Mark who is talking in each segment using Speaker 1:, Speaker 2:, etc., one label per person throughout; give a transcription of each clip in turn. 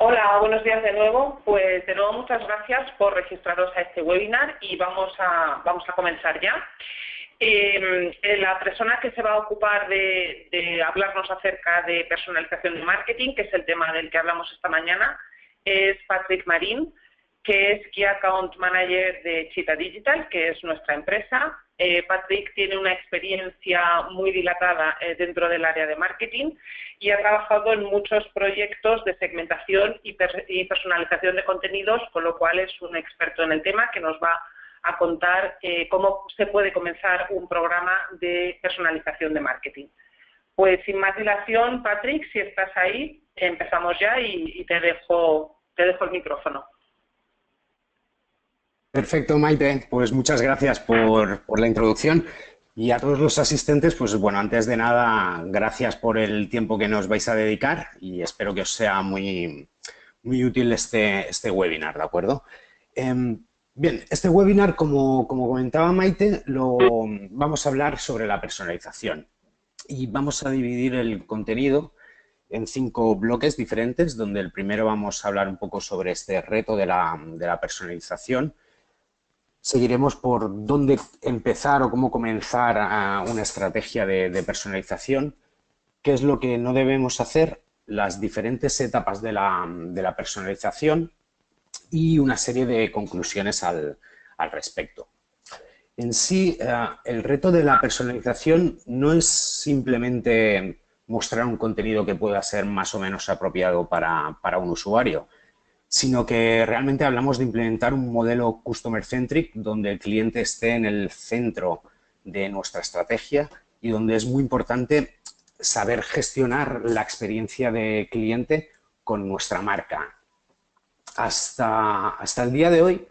Speaker 1: Hola, buenos días de nuevo. Pues de nuevo muchas gracias por registraros a este webinar y vamos a comenzar ya. La persona que se va a ocupar de hablarnos acerca de personalización de marketing, que es el tema del que hablamos esta mañana, es Patrick Marín, que es Key Account Manager de Cheetah Digital, que es nuestra empresa. Patrick tiene una experiencia muy dilatada dentro del área de marketing y ha trabajado en muchos proyectos de segmentación y personalización de contenidos, con lo cual es un experto en el tema que nos va a contar cómo se puede comenzar un programa de personalización de marketing. Pues sin más dilación, Patrick, si estás ahí, empezamos ya y te dejo el micrófono.
Speaker 2: Perfecto, Maite. Pues muchas gracias por la introducción. Y a todos los asistentes, pues bueno, antes de nada, gracias por el tiempo que nos vais a dedicar y espero que os sea muy útil este webinar, ¿de acuerdo? Bien, este webinar, como comentaba Maite, vamos a hablar sobre la personalización y vamos a dividir el contenido en 5 bloques diferentes, donde el primero vamos a hablar un poco sobre este reto de la personalización. Seguiremos por dónde empezar o cómo comenzar una estrategia de personalización, qué es lo que no debemos hacer, las diferentes etapas de la personalización y una serie de conclusiones al respecto. En sí, el reto de la personalización no es simplemente mostrar un contenido que pueda ser más o menos apropiado para un usuario, sino que realmente hablamos de implementar un modelo customer-centric donde el cliente esté en el centro de nuestra estrategia y donde es muy importante saber gestionar la experiencia de cliente con nuestra marca. Hasta el día de hoy,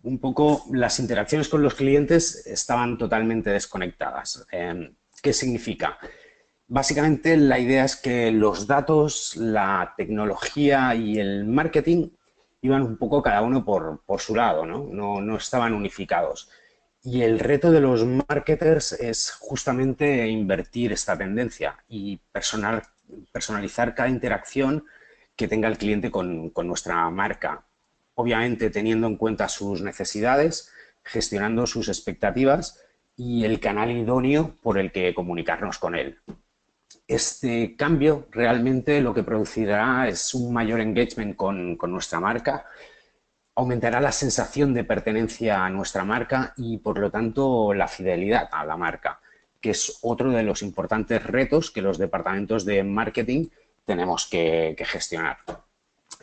Speaker 2: un poco las interacciones con los clientes estaban totalmente desconectadas. ¿Qué significa? Básicamente, la idea es que los datos, la tecnología y el marketing iban un poco cada uno por su lado, ¿no? No estaban unificados. Y el reto de los marketers es justamente invertir esta tendencia y personalizar cada interacción que tenga el cliente con nuestra marca. Obviamente, teniendo en cuenta sus necesidades, gestionando sus expectativas y el canal idóneo por el que comunicarnos con él. Este cambio realmente lo que producirá es un mayor engagement con nuestra marca, aumentará la sensación de pertenencia a nuestra marca y, por lo tanto, la fidelidad a la marca, que es otro de los importantes retos que los departamentos de marketing tenemos que gestionar.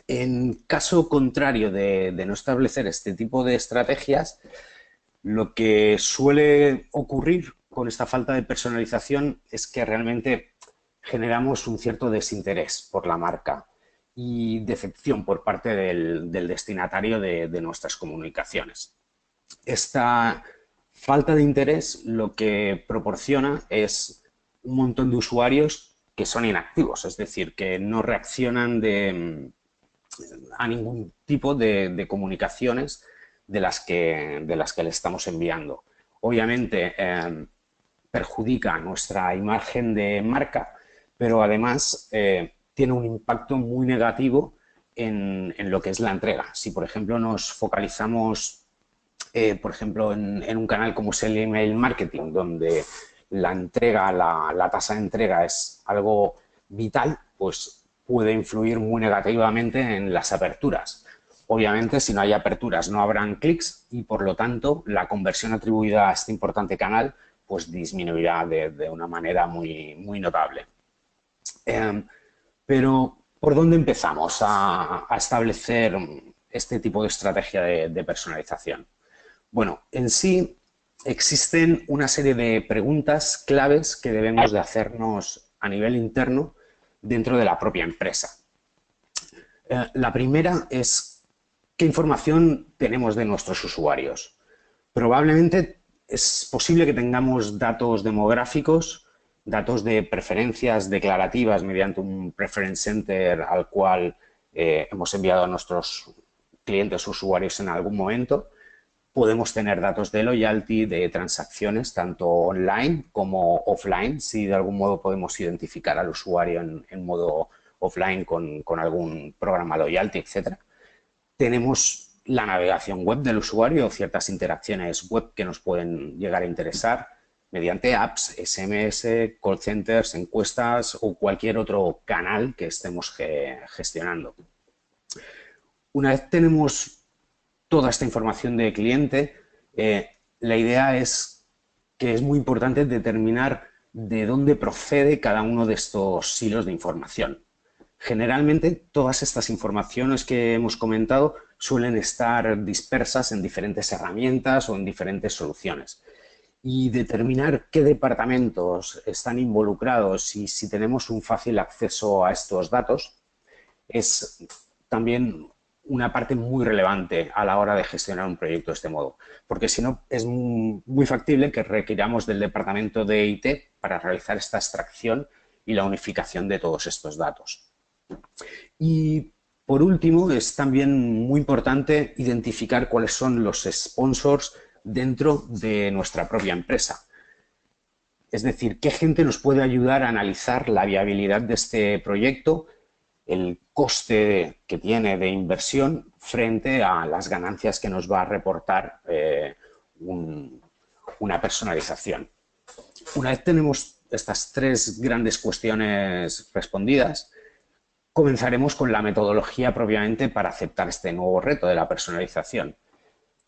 Speaker 2: En caso contrario de no establecer este tipo de estrategias, lo que suele ocurrir con esta falta de personalización es que realmente generamos un cierto desinterés por la marca y decepción por parte del destinatario de nuestras comunicaciones. Esta falta de interés lo que proporciona es un montón de usuarios que son inactivos, es decir, que no reaccionan a ningún tipo de comunicaciones de las que le estamos enviando. Obviamente perjudica nuestra imagen de marca, pero además tiene un impacto muy negativo en lo que es la entrega. Si, por ejemplo, nos focalizamos, por ejemplo, en un canal como es el email marketing, donde la entrega, la tasa de entrega es algo vital, pues puede influir muy negativamente en las aperturas. Obviamente, si no hay aperturas, no habrán clics y, por lo tanto, la conversión atribuida a este importante canal pues disminuirá de una manera muy notable. Pero, ¿por dónde empezamos a establecer este tipo de estrategia de personalización? Bueno, en sí existen una serie de preguntas claves que debemos de hacernos a nivel interno dentro de la propia empresa. La primera es ¿qué información tenemos de nuestros usuarios? Probablemente es posible que tengamos datos demográficos, datos de preferencias declarativas mediante un preference center al cual hemos enviado a nuestros clientes o usuarios en algún momento. Podemos tener datos de loyalty, de transacciones, tanto online como offline, si de algún modo podemos identificar al usuario en modo offline con algún programa loyalty, etc. Tenemos la navegación web del usuario, ciertas interacciones web que nos pueden llegar a interesar mediante apps, SMS, call centers, encuestas o cualquier otro canal que estemos gestionando. Una vez tenemos toda esta información de cliente, la idea es que es muy importante determinar de dónde procede cada uno de estos silos de información. Generalmente, todas estas informaciones que hemos comentado suelen estar dispersas en diferentes herramientas o en diferentes soluciones. Y determinar qué departamentos están involucrados y si tenemos un fácil acceso a estos datos es también una parte muy relevante a la hora de gestionar un proyecto de este modo, porque si no es muy factible que requiramos del departamento de IT para realizar esta extracción y la unificación de todos estos datos. Y por último, es también muy importante identificar cuáles son los sponsors dentro de nuestra propia empresa. Es decir, qué gente nos puede ayudar a analizar la viabilidad de este proyecto, el coste que tiene de inversión frente a las ganancias que nos va a reportar una personalización. Una vez tenemos estas tres grandes cuestiones respondidas, comenzaremos con la metodología propiamente para aceptar este nuevo reto de la personalización.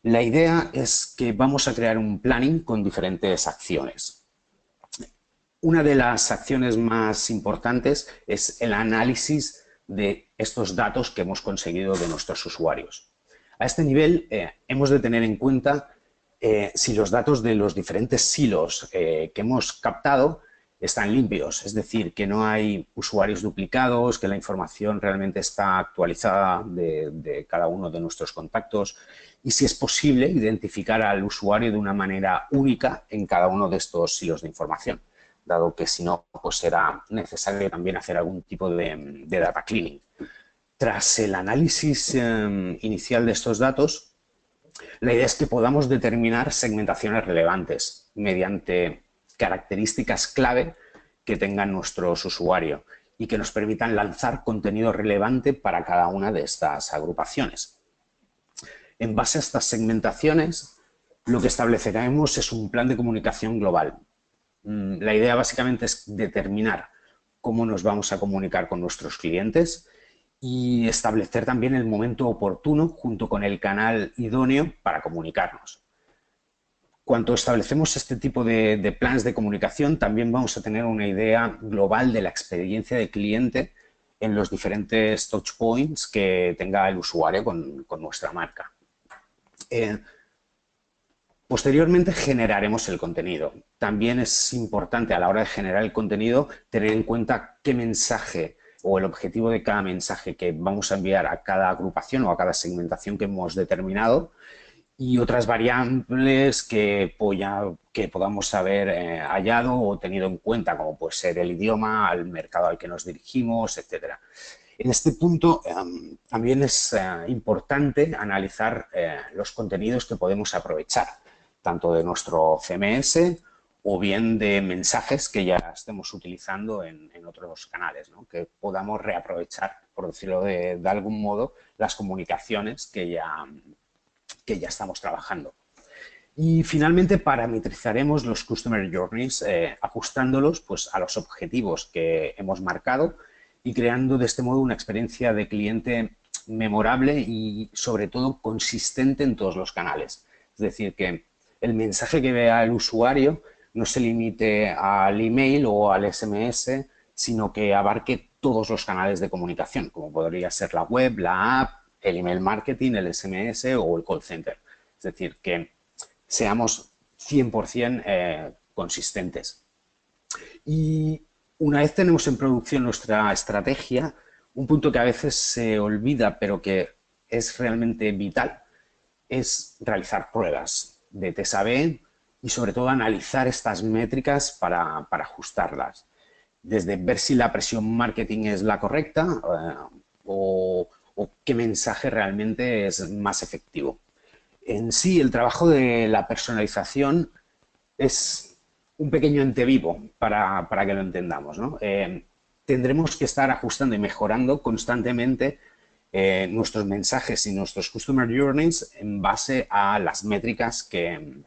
Speaker 2: La idea es que vamos a crear un planning con diferentes acciones. Una de las acciones más importantes es el análisis de estos datos que hemos conseguido de nuestros usuarios. A este nivel hemos de tener en cuenta si los datos de los diferentes silos que hemos captado están limpios, es decir, que no hay usuarios duplicados, que la información realmente está actualizada de cada uno de nuestros contactos y si es posible identificar al usuario de una manera única en cada uno de estos silos de información, dado que si no, pues será necesario también hacer algún tipo de data cleaning. Tras el análisis inicial de estos datos, la idea es que podamos determinar segmentaciones relevantes mediante características clave que tengan nuestros usuarios y que nos permitan lanzar contenido relevante para cada una de estas agrupaciones. En base a estas segmentaciones, lo que estableceremos es un plan de comunicación global. La idea básicamente es determinar cómo nos vamos a comunicar con nuestros clientes y establecer también el momento oportuno junto con el canal idóneo para comunicarnos. Cuando establecemos este tipo de planes de comunicación, también vamos a tener una idea global de la experiencia de cliente en los diferentes touch points que tenga el usuario con nuestra marca. Posteriormente generaremos el contenido. También es importante a la hora de generar el contenido tener en cuenta qué mensaje o el objetivo de cada mensaje que vamos a enviar a cada agrupación o a cada segmentación que hemos determinado y otras variables que podamos haber hallado o tenido en cuenta, como puede ser el idioma, el mercado al que nos dirigimos, etc. En este punto también es importante analizar los contenidos que podemos aprovechar, tanto de nuestro CMS o bien de mensajes que ya estemos utilizando en otros canales, ¿no? Que podamos reaprovechar, por decirlo de algún modo, las comunicaciones que ya estamos trabajando. Y finalmente parametrizaremos los Customer Journeys ajustándolos pues, a los objetivos que hemos marcado y creando de este modo una experiencia de cliente memorable y sobre todo consistente en todos los canales. Es decir, que el mensaje que vea el usuario no se limite al email o al SMS, sino que abarque todos los canales de comunicación, como podría ser la web, la app, el email marketing, el SMS o el call center. Es decir, que seamos 100% consistentes. Y una vez tenemos en producción nuestra estrategia, un punto que a veces se olvida, pero que es realmente vital, es realizar pruebas de test A/B y sobre todo analizar estas métricas para ajustarlas. Desde ver si la presión marketing es la correcta o qué mensaje realmente es más efectivo. En sí, el trabajo de la personalización es un pequeño ente vivo para que lo entendamos, ¿no? tendremos que estar ajustando y mejorando constantemente nuestros mensajes y nuestros Customer Journeys en base a las métricas que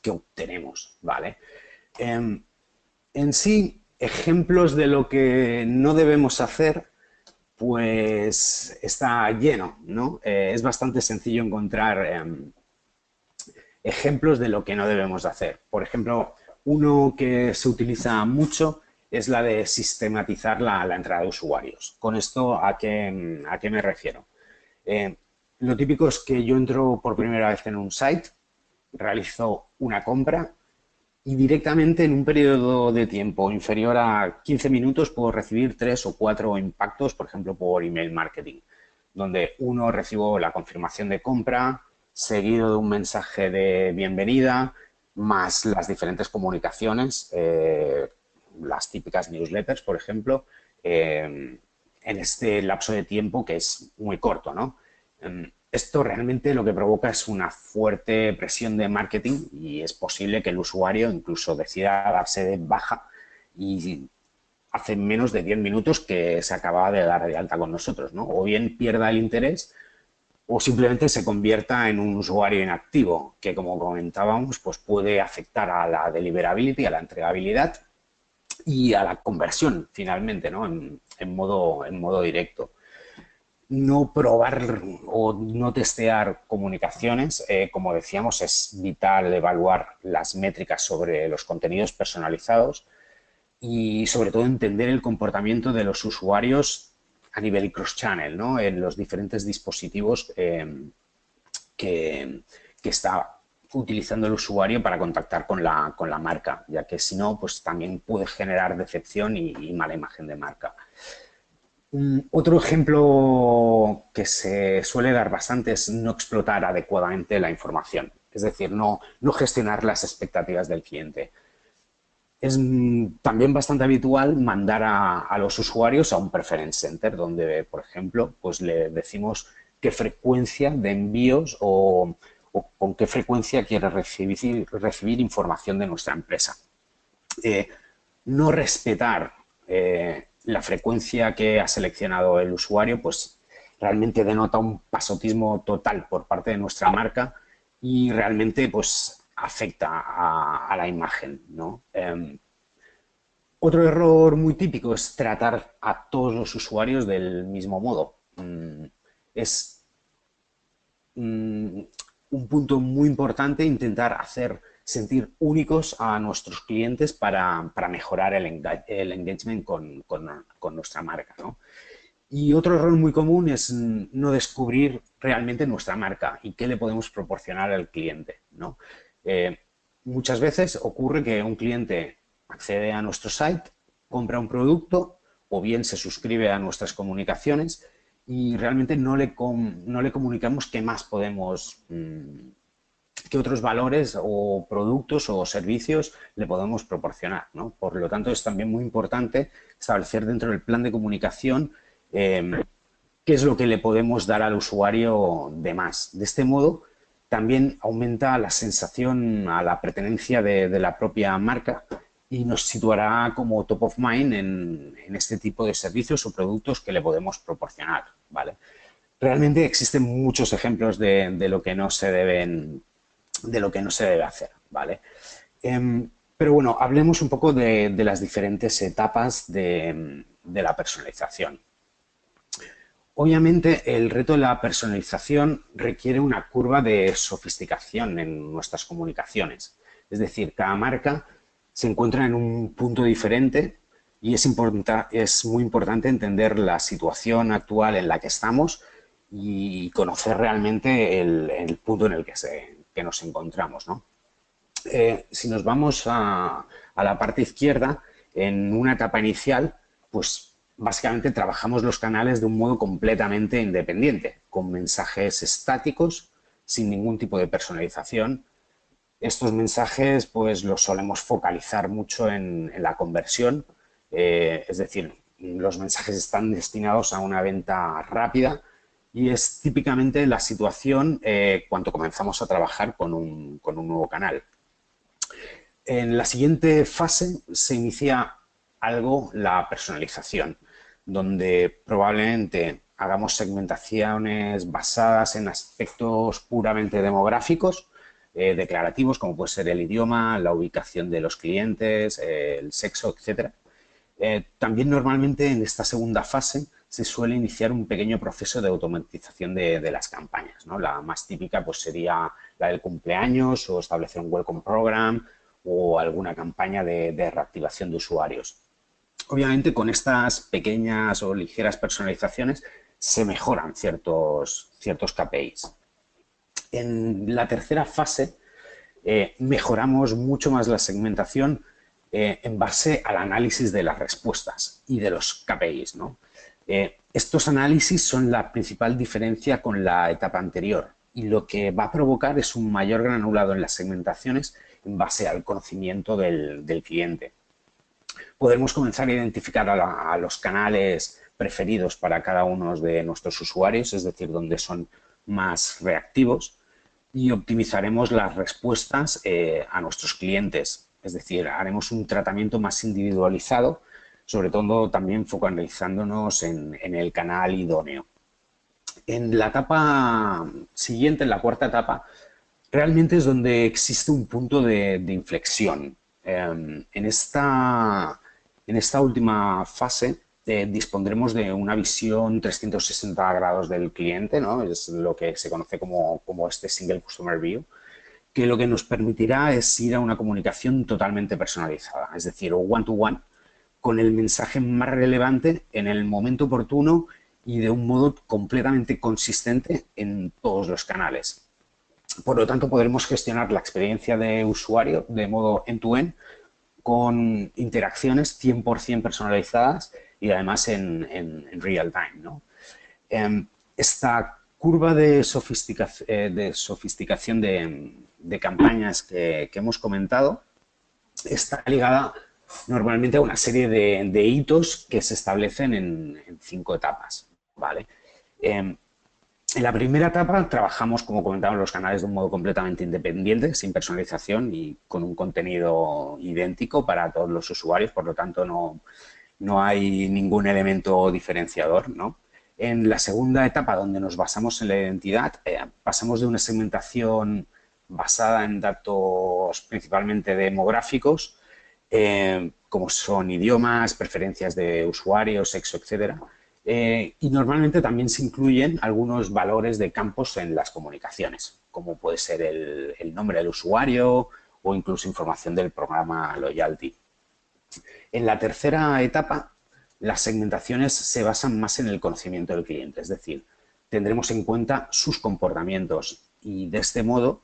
Speaker 2: obtenemos, ¿vale? En sí, ejemplos de lo que no debemos hacer, pues está lleno, ¿no? Es bastante sencillo encontrar ejemplos de lo que no debemos de hacer. Por ejemplo, uno que se utiliza mucho es la de sistematizar la entrada de usuarios. ¿Con esto a qué me refiero? Lo típico es que yo entro por primera vez en un site, realizo una compra y directamente en un periodo de tiempo inferior a 15 minutos puedo recibir 3 o 4 impactos, por ejemplo, por email marketing, donde uno recibo la confirmación de compra, seguido de un mensaje de bienvenida, más las diferentes comunicaciones, las típicas newsletters, por ejemplo, en este lapso de tiempo que es muy corto, ¿no? Esto realmente lo que provoca es una fuerte presión de marketing y es posible que el usuario incluso decida darse de baja y hace menos de 10 minutos que se acababa de dar de alta con nosotros, ¿no? O bien pierda el interés o simplemente se convierta en un usuario inactivo, que como comentábamos, pues puede afectar a la deliverability, a la entregabilidad y a la conversión finalmente, ¿no? En modo directo. No probar o no testear comunicaciones, como decíamos, es vital evaluar las métricas sobre los contenidos personalizados y sobre todo entender el comportamiento de los usuarios a nivel cross-channel, ¿no? En los diferentes dispositivos que está utilizando el usuario para contactar con la marca, ya que si no, pues también puede generar decepción y mala imagen de marca. Otro ejemplo que se suele dar bastante es no explotar adecuadamente la información, es decir, no gestionar las expectativas del cliente. Es también bastante habitual mandar a los usuarios a un preference center donde, por ejemplo, pues le decimos qué frecuencia de envíos o con qué frecuencia quiere recibir información de nuestra empresa. No respetar la frecuencia que ha seleccionado el usuario, pues realmente denota un pasotismo total por parte de nuestra marca y realmente pues afecta a la imagen, ¿no? Otro error muy típico es tratar a todos los usuarios del mismo modo. Es un punto muy importante intentar hacer sentir únicos a nuestros clientes para mejorar el engagement con nuestra marca, ¿no? Y otro error muy común es no descubrir realmente nuestra marca y qué le podemos proporcionar al cliente, ¿no? Muchas veces ocurre que un cliente accede a nuestro site, compra un producto o bien se suscribe a nuestras comunicaciones y realmente no le comunicamos qué más podemos, qué otros valores o productos o servicios le podemos proporcionar, ¿no? Por lo tanto, es también muy importante establecer dentro del plan de comunicación qué es lo que le podemos dar al usuario de más. De este modo, también aumenta la sensación a la pertenencia de la propia marca y nos situará como top of mind en este tipo de servicios o productos que le podemos proporcionar, ¿vale? Realmente existen muchos ejemplos de lo que no se debe hacer, ¿vale? Pero bueno, hablemos un poco de las diferentes etapas de la personalización. Obviamente, el reto de la personalización requiere una curva de sofisticación en nuestras comunicaciones. Es decir, cada marca se encuentra en un punto diferente y es muy importante entender la situación actual en la que estamos y conocer realmente el punto en el que nos encontramos, ¿no? Si nos vamos a la parte izquierda, en una etapa inicial, pues básicamente trabajamos los canales de un modo completamente independiente, con mensajes estáticos, sin ningún tipo de personalización. Estos mensajes pues los solemos focalizar mucho en la conversión, es decir, los mensajes están destinados a una venta rápida y es típicamente la situación cuando comenzamos a trabajar con un nuevo canal. En la siguiente fase se inicia algo la personalización, donde probablemente hagamos segmentaciones basadas en aspectos puramente demográficos, declarativos, como puede ser el idioma, la ubicación de los clientes, el sexo, etcétera. También normalmente en esta segunda fase se suele iniciar un pequeño proceso de automatización de las campañas, ¿no? La más típica pues, sería la del cumpleaños o establecer un welcome program o alguna campaña de reactivación de usuarios. Obviamente con estas pequeñas o ligeras personalizaciones se mejoran ciertos KPIs. En la tercera fase mejoramos mucho más la segmentación en base al análisis de las respuestas y de los KPIs, ¿no? Estos análisis son la principal diferencia con la etapa anterior y lo que va a provocar es un mayor granulado en las segmentaciones en base al conocimiento del cliente. Podremos comenzar a identificar a los canales preferidos para cada uno de nuestros usuarios, es decir, donde son más reactivos, y optimizaremos las respuestas a nuestros clientes, es decir, haremos un tratamiento más individualizado, sobre todo también focalizándonos en el canal idóneo. En la etapa siguiente, en la cuarta etapa, realmente es donde existe un punto de inflexión. En esta última fase dispondremos de una visión 360 grados del cliente, ¿no? Es lo que se conoce como este Single Customer View, que lo que nos permitirá es ir a una comunicación totalmente personalizada, es decir, one-to-one, con el mensaje más relevante en el momento oportuno y de un modo completamente consistente en todos los canales. Por lo tanto, podremos gestionar la experiencia de usuario de modo end-to-end con interacciones 100% personalizadas y además en real time, ¿no? Esta curva de sofisticación de campañas que hemos comentado está ligada normalmente a una serie de hitos que se establecen en 5 etapas, ¿vale? En la primera etapa trabajamos, como comentábamos, los canales de un modo completamente independiente, sin personalización y con un contenido idéntico para todos los usuarios, por lo tanto no hay ningún elemento diferenciador, ¿no? En la segunda etapa, donde nos basamos en la identidad, pasamos de una segmentación basada en datos principalmente demográficos, como son idiomas, preferencias de usuarios, sexo, etcétera. Y normalmente también se incluyen algunos valores de campos en las comunicaciones, como puede ser el nombre del usuario o incluso información del programa Loyalty. En la tercera etapa, las segmentaciones se basan más en el conocimiento del cliente, es decir, tendremos en cuenta sus comportamientos y de este modo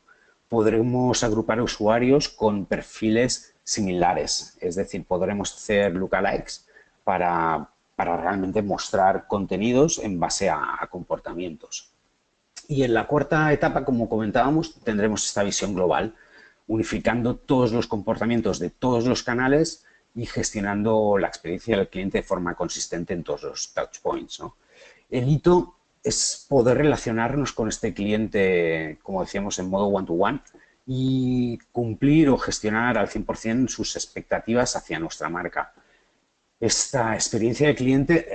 Speaker 2: podremos agrupar usuarios con perfiles similares, es decir, podremos hacer lookalikes para realmente mostrar contenidos en base a comportamientos. Y en la cuarta etapa, como comentábamos, tendremos esta visión global, unificando todos los comportamientos de todos los canales y gestionando la experiencia del cliente de forma consistente en todos los touchpoints, ¿no? El hito es poder relacionarnos con este cliente, como decíamos, en modo one-to-one y cumplir o gestionar al 100% sus expectativas hacia nuestra marca. Esta experiencia de cliente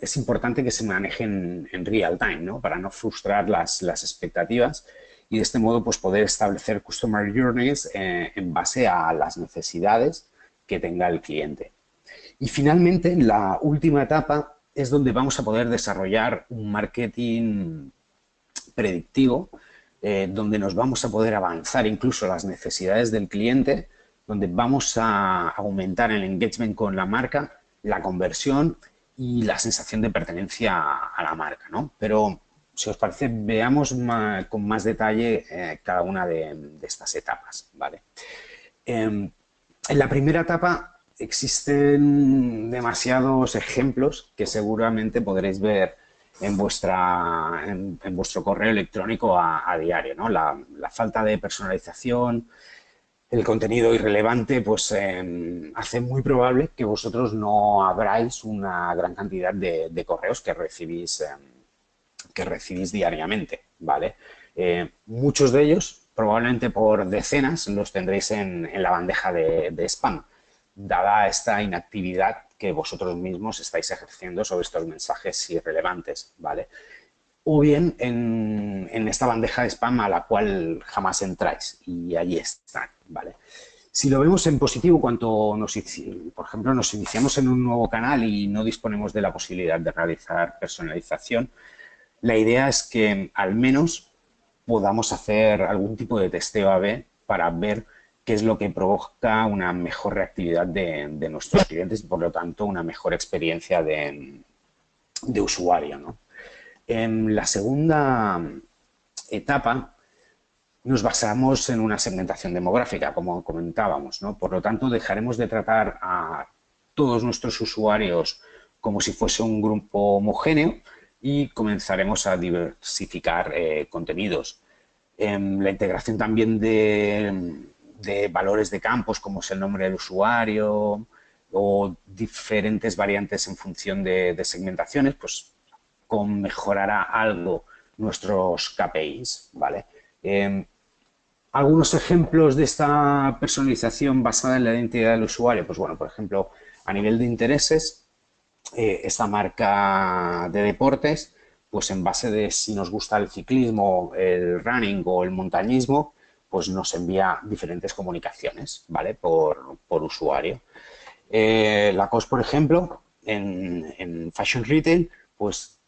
Speaker 2: es importante que se maneje en real time, ¿no? Para no frustrar las expectativas y de este modo pues, poder establecer customer journeys en base a las necesidades que tenga el cliente. Y finalmente, en la última etapa es donde vamos a poder desarrollar un marketing predictivo, donde nos vamos a poder avanzar incluso las necesidades del cliente, donde vamos a aumentar el engagement con la marca, la conversión y la sensación de pertenencia a la marca, ¿no? Pero, si os parece, veamos con más detalle cada una de estas etapas, ¿vale? En la primera etapa existen demasiados ejemplos que seguramente podréis ver en vuestro correo electrónico a diario, ¿no? La falta de personalización, el contenido irrelevante, pues hace muy probable que vosotros no abráis una gran cantidad de correos que recibís diariamente, ¿vale? Muchos de ellos, probablemente por decenas, los tendréis en la bandeja de spam, dada esta inactividad que vosotros mismos estáis ejerciendo sobre estos mensajes irrelevantes, ¿vale? O bien en esta bandeja de spam a la cual jamás entráis y allí están, ¿vale? Si lo vemos en positivo, por ejemplo, nos iniciamos en un nuevo canal y no disponemos de la posibilidad de realizar personalización, la idea es que al menos podamos hacer algún tipo de testeo A/B para ver qué es lo que provoca una mejor reactividad de nuestros clientes y, por lo tanto, una mejor experiencia de usuario, ¿no? En la segunda etapa nos basamos en una segmentación demográfica, como comentábamos, ¿no? Por lo tanto, dejaremos de tratar a todos nuestros usuarios como si fuese un grupo homogéneo y comenzaremos a diversificar contenidos. La integración también de valores de campos, como es el nombre del usuario o diferentes variantes en función de segmentaciones, pues mejorará algo nuestros KPIs, ¿vale? Algunos ejemplos de esta personalización basada en la identidad del usuario, pues bueno, por ejemplo, a nivel de intereses, esta marca de deportes, pues en base de si nos gusta el ciclismo, el running o el montañismo, pues nos envía diferentes comunicaciones, ¿vale? Por usuario. Lacoste, por ejemplo, en Fashion Retail, pues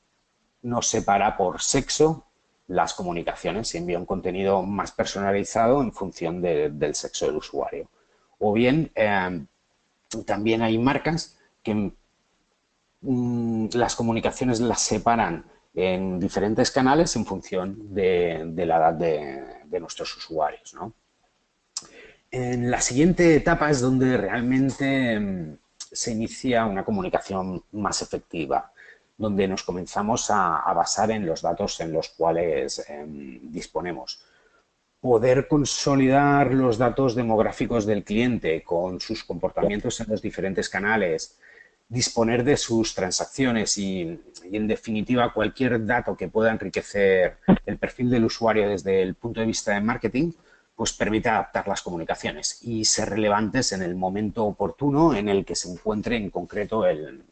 Speaker 2: nos separa por sexo las comunicaciones y envía un contenido más personalizado en función del sexo del usuario. O bien, también hay marcas que las comunicaciones las separan en diferentes canales en función de la edad de nuestros usuarios, ¿no? En la siguiente etapa es donde realmente se inicia una comunicación más efectiva, donde nos comenzamos a basar en los datos en los cuales disponemos. Poder consolidar los datos demográficos del cliente con sus comportamientos en los diferentes canales, disponer de sus transacciones y, en definitiva, cualquier dato que pueda enriquecer el perfil del usuario desde el punto de vista de marketing, pues permite adaptar las comunicaciones y ser relevantes en el momento oportuno en el que se encuentre en concreto el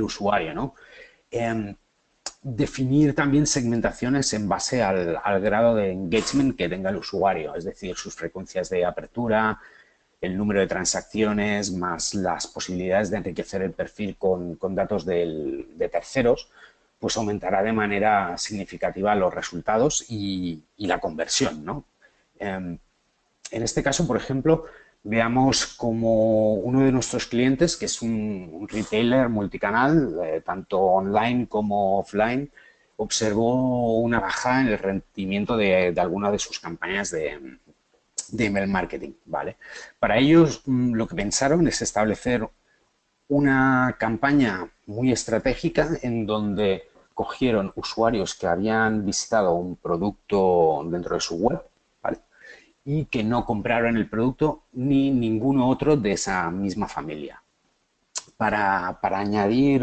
Speaker 2: usuario, ¿no? Definir también segmentaciones en base al grado de engagement que tenga el usuario, es decir, sus frecuencias de apertura, el número de transacciones, más las posibilidades de enriquecer el perfil con datos de terceros, pues aumentará de manera significativa los resultados y la conversión, ¿no? En este caso, por ejemplo, veamos como uno de nuestros clientes, que es un retailer multicanal, tanto online como offline, observó una baja en el rendimiento de alguna de sus campañas de email marketing, ¿vale? Para ellos, lo que pensaron es establecer una campaña muy estratégica en donde cogieron usuarios que habían visitado un producto dentro de su web, ¿vale? Y que no compraron el producto ni ninguno otro de esa misma familia. Para añadir,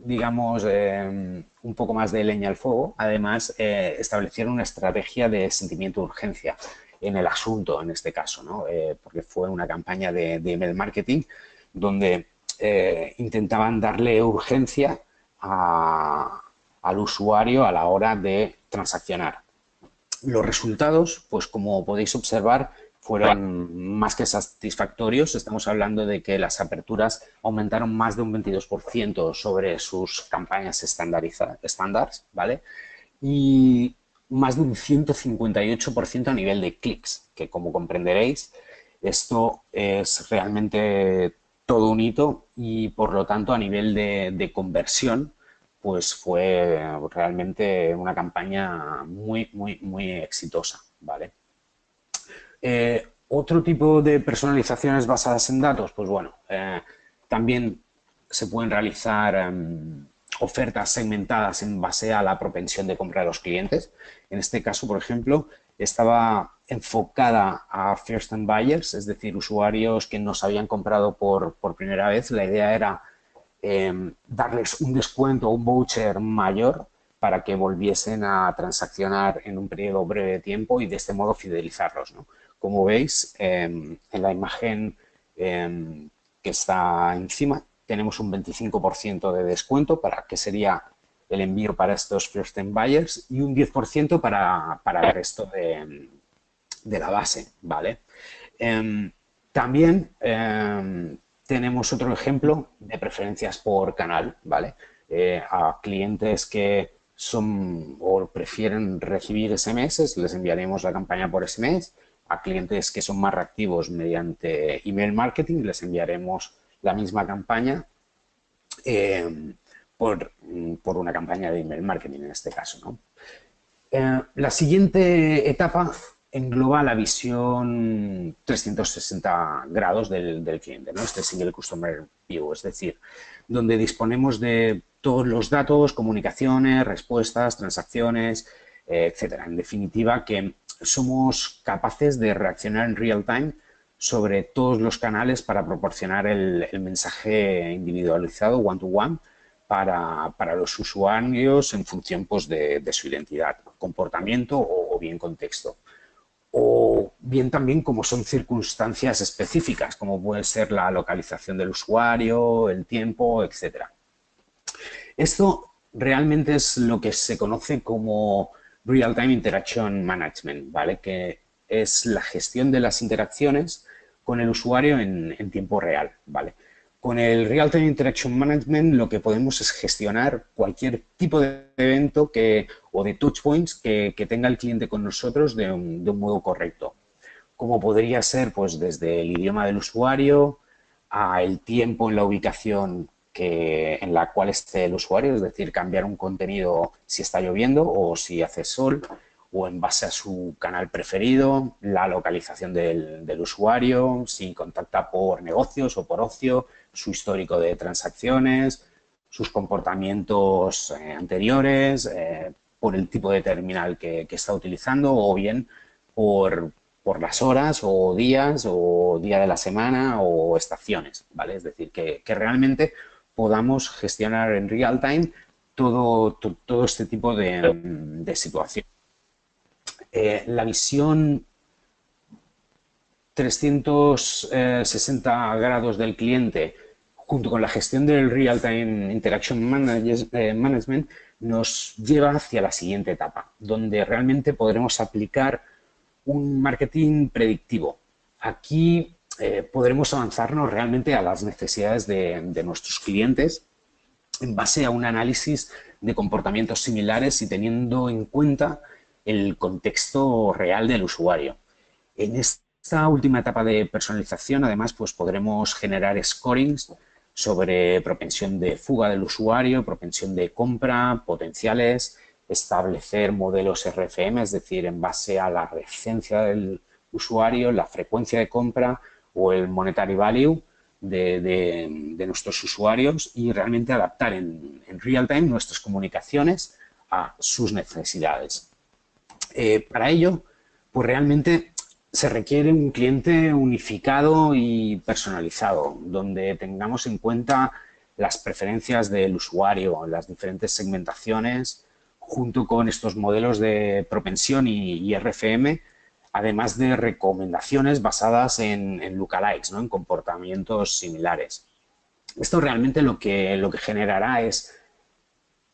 Speaker 2: digamos, un poco más de leña al fuego, además establecieron una estrategia de sentimiento de urgencia en el asunto, en este caso, ¿no? Porque fue una campaña de email marketing donde intentaban darle urgencia al usuario a la hora de transaccionar. Los resultados, pues como podéis observar, fueron más que satisfactorios. Estamos hablando de que las aperturas aumentaron más de un 22% sobre sus campañas estándares, ¿vale? Y más de un 158% a nivel de clics, que como comprenderéis, esto es realmente todo un hito y, por lo tanto, a nivel de conversión, pues fue realmente una campaña muy, muy, muy exitosa, ¿vale? Otro tipo de personalizaciones basadas en datos, pues bueno, también se pueden realizar ofertas segmentadas en base a la propensión de compra de los clientes. En este caso, por ejemplo, estaba enfocada a first-time buyers, es decir, usuarios que nos habían comprado por primera vez. La idea era darles un descuento o un voucher mayor para que volviesen a transaccionar en un periodo breve de tiempo y de este modo fidelizarlos, ¿no? como veis, en la imagen que está encima, tenemos un 25% de descuento para que sería el envío para estos first time buyers y un 10% para el resto de la base, ¿vale? También tenemos otro ejemplo de preferencias por canal, ¿vale? A clientes que son o prefieren recibir SMS, les enviaremos la campaña por SMS. A clientes que son más reactivos mediante email marketing, les enviaremos la misma campaña por una campaña de email marketing en este caso, ¿no? La siguiente etapa engloba la visión 360 grados del cliente, ¿no? Este Single Customer View, es decir, donde disponemos de todos los datos, comunicaciones, respuestas, transacciones, etcétera. En definitiva, que somos capaces de reaccionar en real time sobre todos los canales para proporcionar el mensaje individualizado, one-to-one, para los usuarios en función pues, de su identidad, comportamiento o bien contexto. O bien también como son circunstancias específicas, como puede ser la localización del usuario, el tiempo, etc. Esto realmente es lo que se conoce como Real-Time Interaction Management, ¿vale? Que es la gestión de las interacciones con el usuario en tiempo real, ¿vale? Con el Real-Time Interaction Management lo que podemos es gestionar cualquier tipo de evento o de touchpoints que tenga el cliente con nosotros de un modo correcto. Como podría ser pues, desde el idioma del usuario a el tiempo en la ubicación en la cual esté el usuario, es decir, cambiar un contenido si está lloviendo o si hace sol, o en base a su canal preferido, la localización del usuario, si contacta por negocios o por ocio, su histórico de transacciones, sus comportamientos anteriores, por el tipo de terminal que está utilizando o bien por las horas o días o día de la semana o estaciones, ¿vale? Es decir, que realmente podamos gestionar en real time todo este tipo de situaciones. La visión 360 grados del cliente junto con la gestión del Real-Time Interaction Management nos lleva hacia la siguiente etapa, donde realmente podremos aplicar un marketing predictivo. Aquí podremos avanzarnos realmente a las necesidades de nuestros clientes en base a un análisis de comportamientos similares y teniendo en cuenta el contexto real del usuario. En esta última etapa de personalización, además, pues podremos generar scorings sobre propensión de fuga del usuario, propensión de compra, potenciales, establecer modelos RFM, es decir, en base a la recencia del usuario, la frecuencia de compra o el monetary value de nuestros usuarios y realmente adaptar en real time nuestras comunicaciones a sus necesidades. Para ello, pues realmente se requiere un cliente unificado y personalizado, donde tengamos en cuenta las preferencias del usuario, las diferentes segmentaciones, junto con estos modelos de propensión y RFM, además de recomendaciones basadas en lookalikes, ¿no? En comportamientos similares. Esto realmente lo que generará es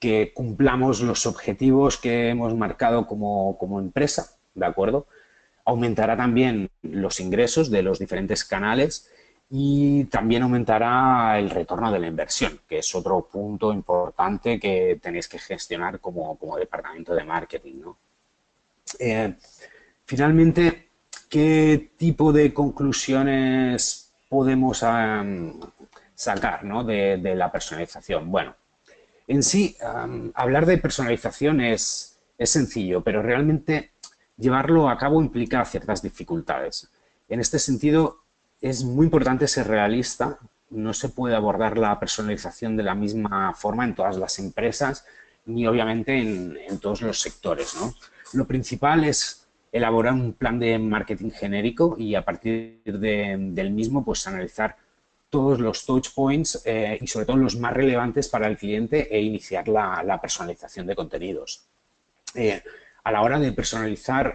Speaker 2: que cumplamos los objetivos que hemos marcado como empresa, ¿de acuerdo? Aumentará también los ingresos de los diferentes canales y también aumentará el retorno de la inversión, que es otro punto importante que tenéis que gestionar como departamento de marketing, ¿no? Finalmente, ¿qué tipo de conclusiones podemos sacar, ¿no? de la personalización? Bueno, en sí, hablar de personalización es sencillo, pero realmente llevarlo a cabo implica ciertas dificultades. En este sentido, es muy importante ser realista. No se puede abordar la personalización de la misma forma en todas las empresas ni, obviamente, en todos los sectores, ¿no? Lo principal es elaborar un plan de marketing genérico y a partir del mismo, pues, analizar todos los touch points y sobre todo los más relevantes para el cliente e iniciar la personalización de contenidos. a la hora de personalizar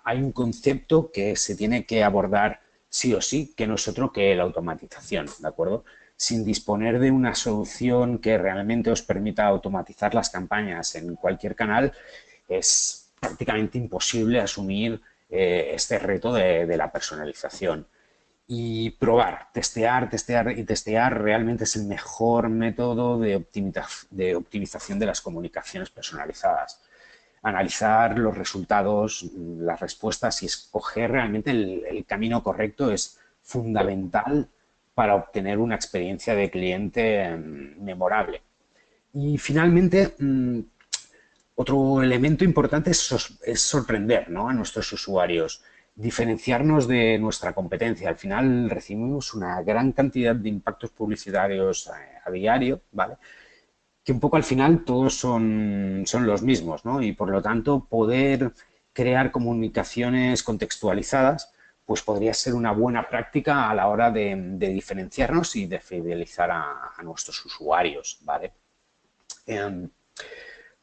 Speaker 2: hay un concepto que se tiene que abordar sí o sí, que no es otro que la automatización, ¿de acuerdo? Sin disponer de una solución que realmente os permita automatizar las campañas en cualquier canal, es prácticamente imposible asumir este reto de la personalización. Y probar, testear, testear y testear realmente es el mejor método de optimización de las comunicaciones personalizadas. Analizar los resultados, las respuestas y escoger realmente el camino correcto es fundamental para obtener una experiencia de cliente memorable. Y finalmente, otro elemento importante es sorprender, ¿no?, a nuestros usuarios, diferenciarnos de nuestra competencia. Al final recibimos una gran cantidad de impactos publicitarios a diario, ¿vale?, que un poco al final todos son los mismos, ¿no? Y por lo tanto poder crear comunicaciones contextualizadas pues podría ser una buena práctica a la hora de diferenciarnos y de fidelizar a nuestros usuarios, ¿vale?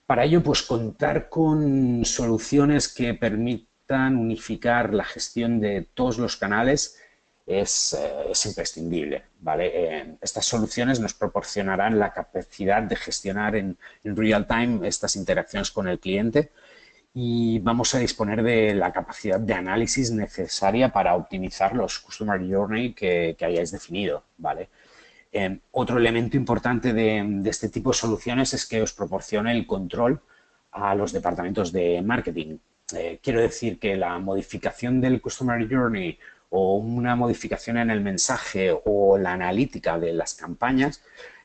Speaker 2: Para ello, pues contar con soluciones que permitan unificar la gestión de todos los canales es imprescindible, ¿vale? Estas soluciones nos proporcionarán la capacidad de gestionar en real time estas interacciones con el cliente y vamos a disponer de la capacidad de análisis necesaria para optimizar los Customer Journey que hayáis definido, ¿vale? Otro elemento importante de este tipo de soluciones es que os proporcione el control a los departamentos de marketing. Quiero decir que la modificación del Customer Journey o una modificación en el mensaje o la analítica de las campañas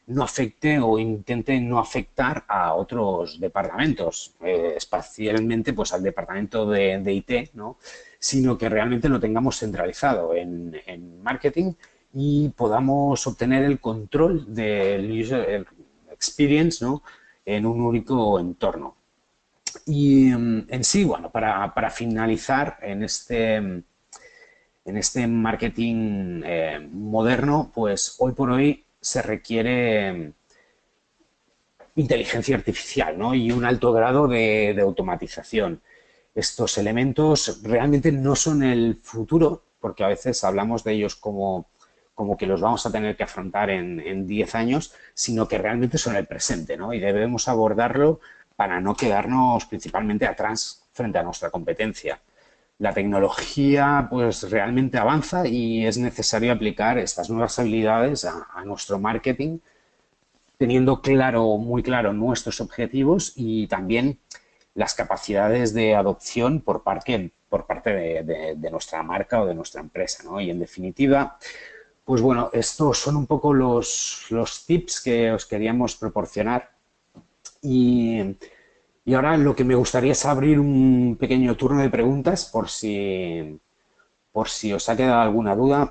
Speaker 2: no afecte o intente no afectar a otros departamentos, especialmente pues al departamento de IT, ¿no?, sino que realmente lo tengamos centralizado en marketing y podamos obtener el control del user experience, ¿no?, en un único entorno. Y en sí, bueno, para finalizar en este marketing moderno, pues hoy por hoy se requiere inteligencia artificial, ¿no?, y un alto grado de automatización. Estos elementos realmente no son el futuro, porque a veces hablamos de ellos como que los vamos a tener que afrontar en 10 años, sino que realmente son el presente, ¿no? Y debemos abordarlo para no quedarnos principalmente atrás frente a nuestra competencia. La tecnología pues realmente avanza y es necesario aplicar estas nuevas habilidades a nuestro marketing, teniendo muy claro nuestros objetivos y también las capacidades de adopción por parte de nuestra marca o de nuestra empresa, ¿no? Y en definitiva, pues bueno, estos son un poco los tips que os queríamos proporcionar y ahora lo que me gustaría es abrir un pequeño turno de preguntas por si os ha quedado alguna duda.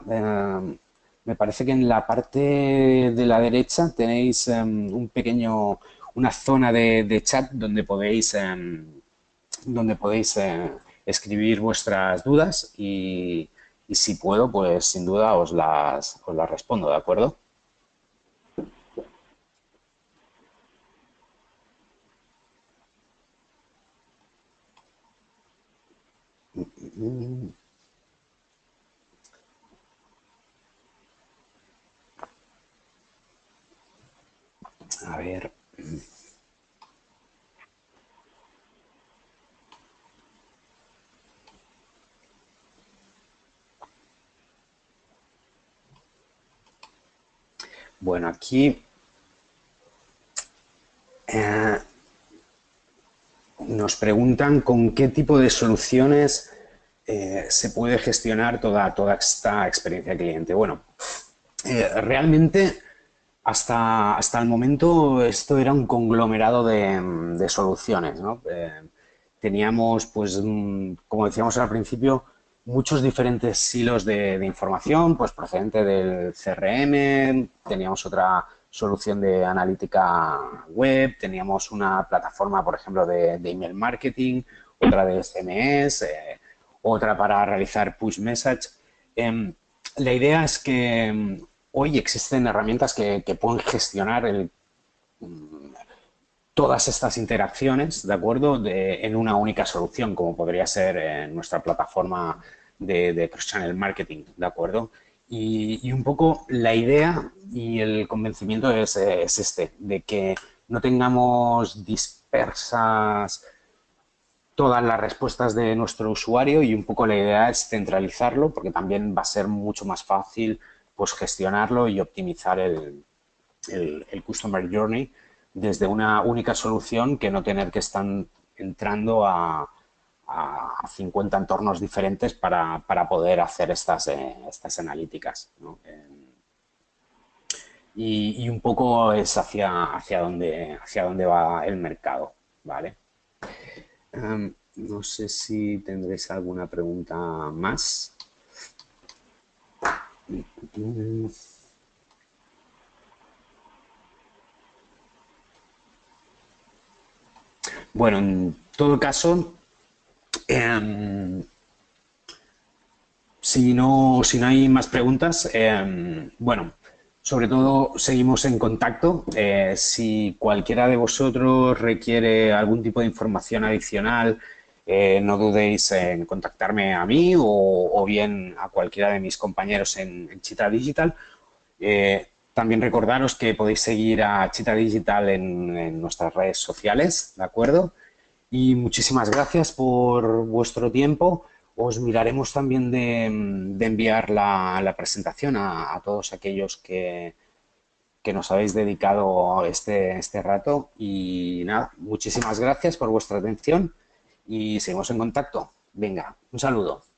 Speaker 2: Me parece que en la parte de la derecha tenéis una zona de chat donde podéis escribir vuestras dudas y si puedo, pues sin duda os las respondo, ¿de acuerdo? A ver. Bueno, aquí nos preguntan con qué tipo de soluciones se puede gestionar toda esta experiencia cliente. Bueno, realmente hasta el momento esto era un conglomerado de soluciones, ¿no? Teníamos, pues, como decíamos al principio, muchos diferentes hilos de información, pues procedente del CRM, teníamos otra solución de analítica web, teníamos una plataforma, por ejemplo, de email marketing, otra de SMS, otra para realizar push message. La idea es que hoy existen herramientas que pueden gestionar todas estas interacciones, ¿de acuerdo?, en una única solución, como podría ser nuestra plataforma de cross-channel marketing, ¿de acuerdo? Y un poco la idea y el convencimiento es este, de que no tengamos dispersas todas las respuestas de nuestro usuario y un poco la idea es centralizarlo porque también va a ser mucho más fácil pues gestionarlo y optimizar el Customer Journey desde una única solución que no tener que estar entrando a 50 entornos diferentes para poder hacer estas analíticas, ¿no? Y un poco es hacia dónde va el mercado, ¿vale? No sé si tendréis alguna pregunta más. Bueno, en todo caso, si no hay más preguntas, bueno, sobre todo seguimos en contacto. Si cualquiera de vosotros requiere algún tipo de información adicional, no dudéis en contactarme a mí o bien a cualquiera de mis compañeros en Chitra Digital. También recordaros que podéis seguir a Chitra Digital en nuestras redes sociales, ¿de acuerdo? Y muchísimas gracias por vuestro tiempo. Os miraremos también de enviar la presentación a todos aquellos que nos habéis dedicado este rato. Y nada, muchísimas gracias por vuestra atención y seguimos en contacto. Venga, un saludo.